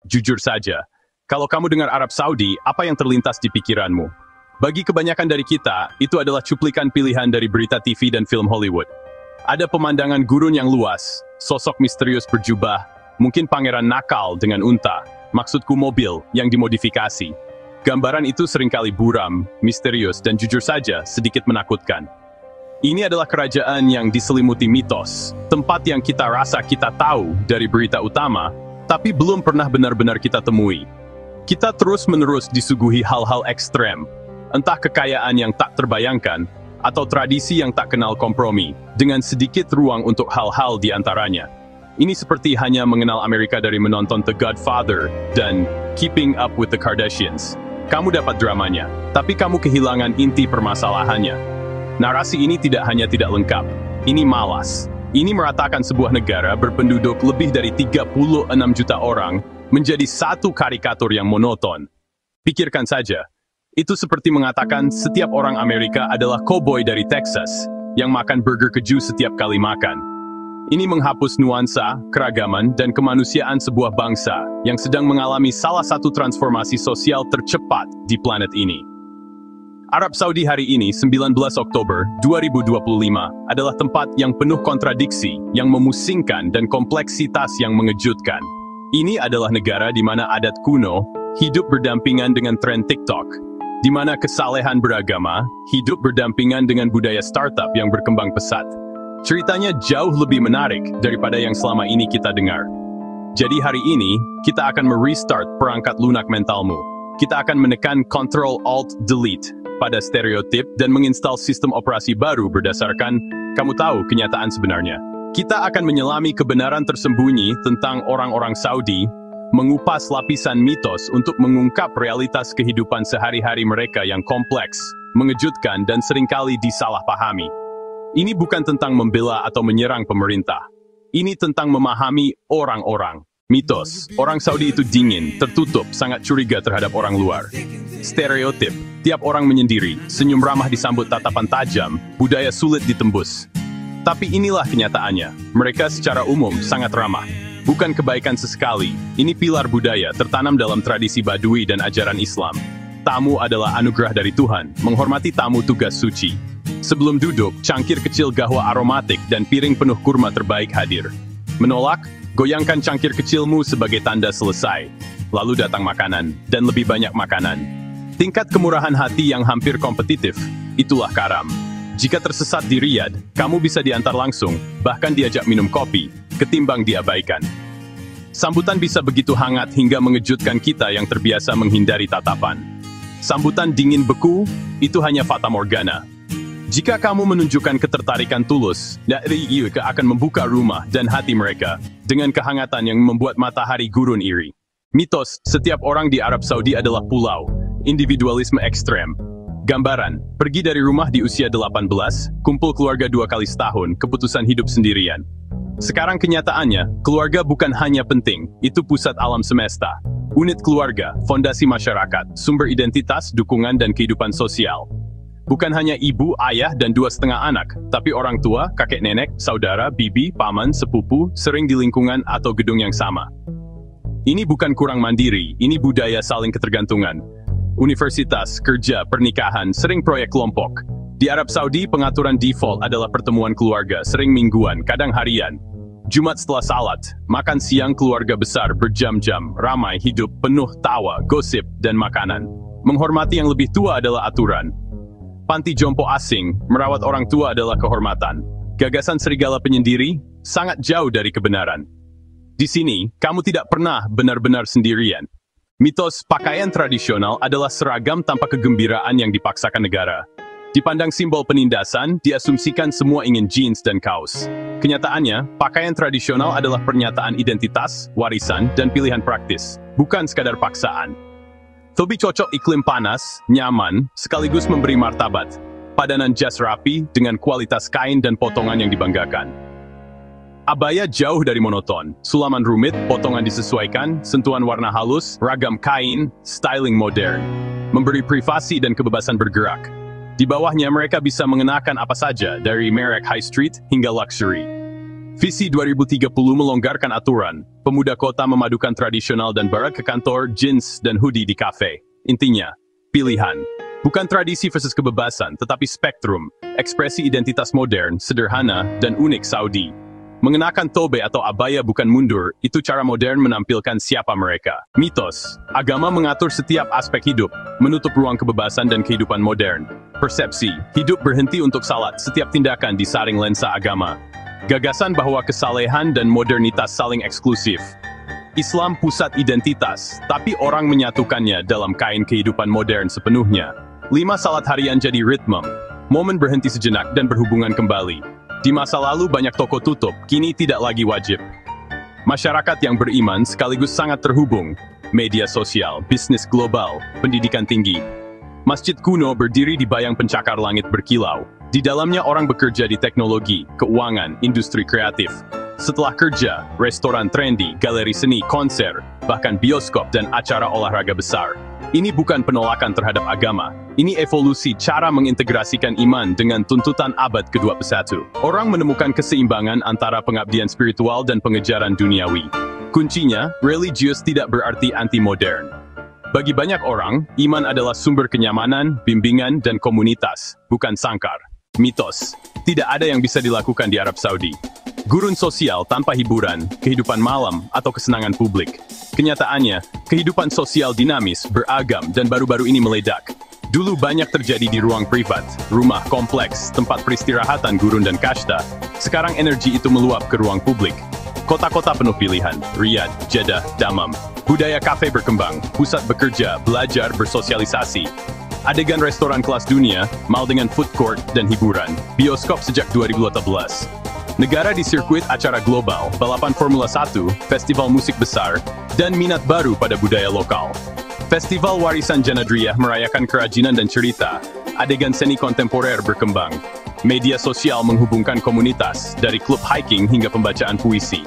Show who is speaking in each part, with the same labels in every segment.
Speaker 1: jujur saja. Kalau kamu dengar Arab Saudi, apa yang terlintas di pikiranmu? Bagi kebanyakan dari kita, itu adalah cuplikan pilihan dari berita TV dan film Hollywood. Ada pemandangan gurun yang luas, sosok misterius berjubah, mungkin pangeran nakal dengan unta, maksudku mobil yang dimodifikasi. Gambaran itu seringkali buram, misterius, dan jujur saja sedikit menakutkan. Ini adalah kerajaan yang diselimuti mitos, tempat yang kita rasa kita tahu dari berita utama, tapi belum pernah benar-benar kita temui. Kita terus-menerus disuguhi hal-hal ekstrem, entah kekayaan yang tak terbayangkan, atau tradisi yang tak kenal kompromi, dengan sedikit ruang untuk hal-hal di antaranya. Ini seperti hanya mengenal Amerika dari menonton The Godfather dan Keeping Up with the Kardashians. Kamu dapat dramanya, tapi kamu kehilangan inti permasalahannya. Narasi ini tidak hanya tidak lengkap, ini malas. Ini meratakan sebuah negara berpenduduk lebih dari 36 juta orang menjadi satu karikatur yang monoton. Pikirkan saja, itu seperti mengatakan setiap orang Amerika adalah koboi dari Texas, yang makan burger keju setiap kali makan. Ini menghapus nuansa, keragaman, dan kemanusiaan sebuah bangsa yang sedang mengalami salah satu transformasi sosial tercepat di planet ini. Arab Saudi hari ini, 19 Oktober 2025, adalah tempat yang penuh kontradiksi, yang memusingkan dan kompleksitas yang mengejutkan. Ini adalah negara di mana adat kuno hidup berdampingan dengan tren TikTok, di mana kesalehan beragama hidup berdampingan dengan budaya startup yang berkembang pesat. Ceritanya jauh lebih menarik daripada yang selama ini kita dengar. Jadi hari ini, kita akan merestart perangkat lunak mentalmu. Kita akan menekan Ctrl-Alt-Delete pada stereotip dan menginstal sistem operasi baru berdasarkan kamu tahu kenyataan sebenarnya. Kita akan menyelami kebenaran tersembunyi tentang orang-orang Saudi, mengupas lapisan mitos untuk mengungkap realitas kehidupan sehari-hari mereka yang kompleks, mengejutkan, dan seringkali disalahpahami. Ini bukan tentang membela atau menyerang pemerintah. Ini tentang memahami orang-orang. Mitos, orang Saudi itu dingin, tertutup, sangat curiga terhadap orang luar. Stereotip, tiap orang menyendiri, senyum ramah disambut tatapan tajam, budaya sulit ditembus. Tapi inilah kenyataannya, mereka secara umum sangat ramah. Bukan kebaikan sesekali, ini pilar budaya tertanam dalam tradisi Badui dan ajaran Islam. Tamu adalah anugerah dari Tuhan, menghormati tamu tugas suci. Sebelum duduk, cangkir kecil gahwa aromatik dan piring penuh kurma terbaik hadir. Menolak, goyangkan cangkir kecilmu sebagai tanda selesai. Lalu datang makanan, dan lebih banyak makanan. Tingkat kemurahan hati yang hampir kompetitif, itulah karam. Jika tersesat di Riyadh, kamu bisa diantar langsung, bahkan diajak minum kopi, ketimbang diabaikan. Sambutan bisa begitu hangat hingga mengejutkan kita yang terbiasa menghindari tatapan. Sambutan dingin beku, itu hanya fata morgana. Jika kamu menunjukkan ketertarikan tulus, dari itu akan membuka rumah dan hati mereka, dengan kehangatan yang membuat matahari gurun iri. Mitos, setiap orang di Arab Saudi adalah pulau, individualisme ekstrem. Gambaran, pergi dari rumah di usia 18, kumpul keluarga 2 kali setahun, keputusan hidup sendirian. Sekarang kenyataannya, keluarga bukan hanya penting, itu pusat alam semesta. Unit keluarga, fondasi masyarakat, sumber identitas, dukungan, dan kehidupan sosial. Bukan hanya ibu, ayah, dan 2,5 anak, tapi orang tua, kakek nenek, saudara, bibi, paman, sepupu, sering di lingkungan atau gedung yang sama. Ini bukan kurang mandiri, ini budaya saling ketergantungan. Universitas, kerja, pernikahan, sering proyek kelompok. Di Arab Saudi, pengaturan default adalah pertemuan keluarga, sering mingguan, kadang harian. Jumat setelah salat, makan siang keluarga besar berjam-jam, ramai, hidup, penuh tawa, gosip, dan makanan. Menghormati yang lebih tua adalah aturan. Panti jompo asing, merawat orang tua adalah kehormatan. Gagasan serigala penyendiri, sangat jauh dari kebenaran. Di sini, kamu tidak pernah benar-benar sendirian. Mitos pakaian tradisional adalah seragam tanpa kegembiraan yang dipaksakan negara. Dipandang simbol penindasan, diasumsikan semua ingin jeans dan kaos. Kenyataannya, pakaian tradisional adalah pernyataan identitas, warisan, dan pilihan praktis, bukan sekadar paksaan. Lebih cocok iklim panas, nyaman, sekaligus memberi martabat. Padanan jas rapi dengan kualitas kain dan potongan yang dibanggakan. Abaya jauh dari monoton, sulaman rumit, potongan disesuaikan, sentuhan warna halus, ragam kain, styling modern. Memberi privasi dan kebebasan bergerak. Di bawahnya mereka bisa mengenakan apa saja, dari merek high street hingga luxury. Visi 2030 melonggarkan aturan, pemuda kota memadukan tradisional dan barat ke kantor, jeans dan hoodie di kafe. Intinya, pilihan. Bukan tradisi versus kebebasan, tetapi spektrum, ekspresi identitas modern, sederhana, dan unik Saudi. Mengenakan tobe atau abaya bukan mundur, itu cara modern menampilkan siapa mereka. Mitos, agama mengatur setiap aspek hidup, menutup ruang kebebasan dan kehidupan modern. Persepsi, hidup berhenti untuk salat, setiap tindakan disaring lensa agama. Gagasan bahwa kesalehan dan modernitas saling eksklusif. Islam pusat identitas, tapi orang menyatukannya dalam kain kehidupan modern sepenuhnya. 5 salat harian jadi ritme, momen berhenti sejenak dan berhubungan kembali. Di masa lalu banyak toko tutup, kini tidak lagi wajib. Masyarakat yang beriman sekaligus sangat terhubung. Media sosial, bisnis global, pendidikan tinggi. Masjid kuno berdiri di bayang pencakar langit berkilau. Di dalamnya orang bekerja di teknologi, keuangan, industri kreatif. Setelah kerja, restoran trendy, galeri seni, konser, bahkan bioskop dan acara olahraga besar. Ini bukan penolakan terhadap agama. Ini evolusi cara mengintegrasikan iman dengan tuntutan abad ke-21. Orang menemukan keseimbangan antara pengabdian spiritual dan pengejaran duniawi. Kuncinya, religius tidak berarti anti-modern. Bagi banyak orang, iman adalah sumber kenyamanan, bimbingan, dan komunitas, bukan sangkar. Mitos, tidak ada yang bisa dilakukan di Arab Saudi. Gurun sosial tanpa hiburan, kehidupan malam, atau kesenangan publik. Kenyataannya, kehidupan sosial dinamis, beragam, dan baru-baru ini meledak. Dulu banyak terjadi di ruang privat, rumah kompleks, tempat peristirahatan gurun dan kasta. Sekarang energi itu meluap ke ruang publik. Kota-kota penuh pilihan, Riyadh, Jeddah, Dammam. Budaya kafe berkembang, pusat bekerja, belajar, bersosialisasi. Adegan restoran kelas dunia, mal dengan food court dan hiburan. Bioskop sejak 2018. Negara di sirkuit acara global, balapan Formula 1, festival musik besar, dan minat baru pada budaya lokal. Festival Warisan Janadriyah merayakan kerajinan dan cerita. Adegan seni kontemporer berkembang. Media sosial menghubungkan komunitas, dari klub hiking hingga pembacaan puisi.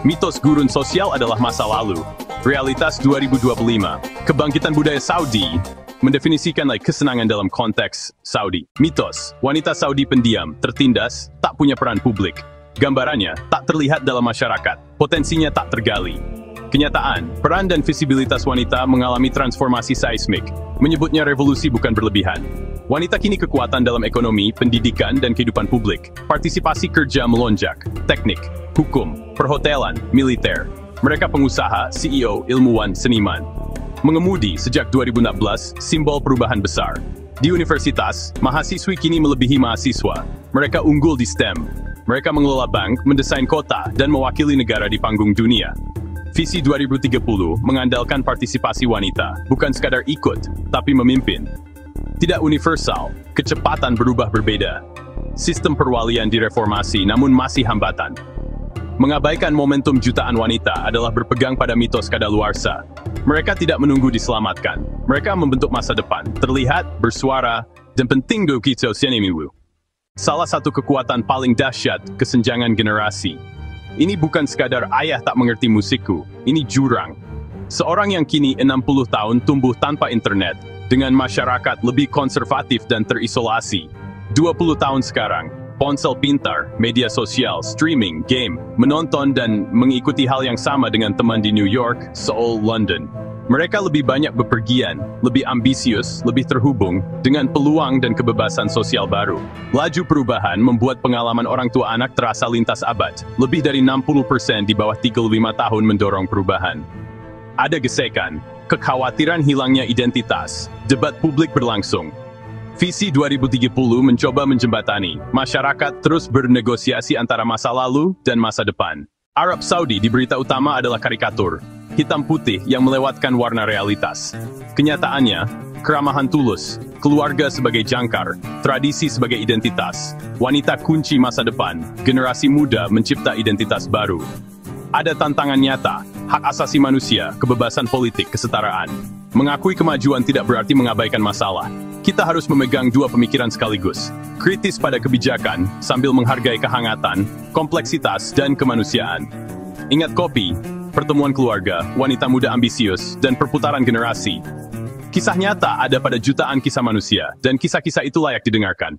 Speaker 1: Mitos gurun sosial adalah masa lalu. Realitas 2025. Kebangkitan budaya Saudi mendefinisikan kesenangan dalam konteks Saudi. Mitos, wanita Saudi pendiam, tertindas, tak punya peran publik. Gambarannya, tak terlihat dalam masyarakat, potensinya tak tergali. Kenyataan, peran dan visibilitas wanita mengalami transformasi seismik. Menyebutnya revolusi bukan berlebihan. Wanita kini kekuatan dalam ekonomi, pendidikan, dan kehidupan publik. Partisipasi kerja melonjak, teknik, hukum, perhotelan, militer. Mereka pengusaha, CEO, ilmuwan, seniman. Mengemudi sejak 2016, simbol perubahan besar. Di universitas, mahasiswi kini melebihi mahasiswa. Mereka unggul di STEM. Mereka mengelola bank, mendesain kota, dan mewakili negara di panggung dunia. Visi 2030 mengandalkan partisipasi wanita, bukan sekadar ikut, tapi memimpin. Tidak universal, kecepatan berubah berbeda. Sistem perwalian direformasi namun masih hambatan. Mengabaikan momentum jutaan wanita adalah berpegang pada mitos kadaluarsa. Mereka tidak menunggu diselamatkan. Mereka membentuk masa depan, terlihat, bersuara, dan penting do kita sianimiwu. Salah satu kekuatan paling dahsyat, kesenjangan generasi. Ini bukan sekadar ayah tak mengerti musikku, ini jurang. Seorang yang kini 60 tahun tumbuh tanpa internet, dengan masyarakat lebih konservatif dan terisolasi. 20 tahun sekarang, ponsel pintar, media sosial, streaming, game, menonton dan mengikuti hal yang sama dengan teman di New York, Seoul, London. Mereka lebih banyak bepergian, lebih ambisius, lebih terhubung, dengan peluang dan kebebasan sosial baru. Laju perubahan membuat pengalaman orang tua anak terasa lintas abad. Lebih dari 60% di bawah 35 tahun mendorong perubahan. Ada gesekan, kekhawatiran hilangnya identitas, debat publik berlangsung. Visi 2030 mencoba menjembatani, masyarakat terus bernegosiasi antara masa lalu dan masa depan. Arab Saudi di berita utama adalah karikatur, hitam putih yang melewatkan warna realitas. Kenyataannya, keramahan tulus, keluarga sebagai jangkar, tradisi sebagai identitas, wanita kunci masa depan, generasi muda mencipta identitas baru. Ada tantangan nyata, hak asasi manusia, kebebasan politik, kesetaraan. Mengakui kemajuan tidak berarti mengabaikan masalah. Kita harus memegang dua pemikiran sekaligus. Kritis pada kebijakan, sambil menghargai kehangatan, kompleksitas, dan kemanusiaan. Ingat kopi, pertemuan keluarga, wanita muda ambisius, dan perputaran generasi. Kisah nyata ada pada jutaan kisah manusia, dan kisah-kisah itu layak didengarkan.